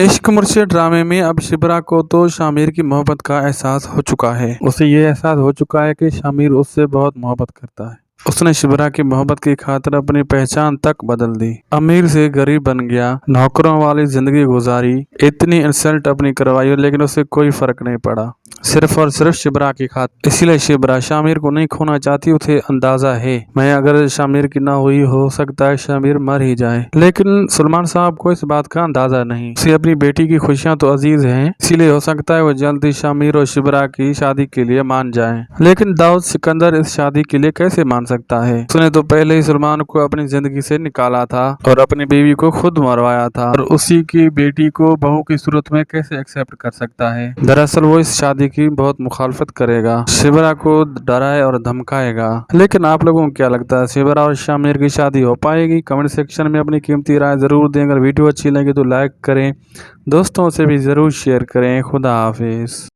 इश्क मुर्शिद ड्रामे में अब शिबरा को तो शामिर की मोहब्बत का एहसास हो चुका है। उसे ये एहसास हो चुका है कि शामिर उससे बहुत मोहब्बत करता है। उसने शिबरा की मोहब्बत की खातिर अपनी पहचान तक बदल दी। अमीर से गरीब बन गया, नौकरों वाली जिंदगी गुजारी, इतनी इंसल्ट अपनी करवाई, लेकिन उसे कोई फर्क नहीं पड़ा, सिर्फ और सिर्फ शिबरा की खातिर। इसलिए शिबरा शामिर को नहीं खोना चाहती। उसे अंदाजा है मैं अगर शामिर की ना हुई, हो सकता है शामिर मर ही जाए, लेकिन सलमान साहब को इस बात का अंदाजा नहीं। उसे अपनी बेटी की खुशियां तो अजीज हैं, इसीलिए हो सकता है वो जल्दी शामिर और शिबरा की शादी के लिए मान जाए। लेकिन दाऊद सिकंदर इस शादी के लिए कैसे मान सकता है? उसने तो पहले ही सलमान को अपनी जिंदगी से निकाला था और अपनी बीवी को खुद मरवाया था, और उसी की बेटी को बहू की सूरत में कैसे एक्सेप्ट कर सकता है? दरअसल वो इस शादी की बहुत मुखालफत करेगा, शिबरा को डराए और धमकाएगा। लेकिन आप लोगों को क्या लगता है, शिबरा और शामिर की शादी हो पाएगी? कमेंट सेक्शन में अपनी कीमती राय जरूर दें। अगर वीडियो अच्छी लगे तो लाइक करें, दोस्तों से भी जरूर शेयर करें। खुदा हाफिज।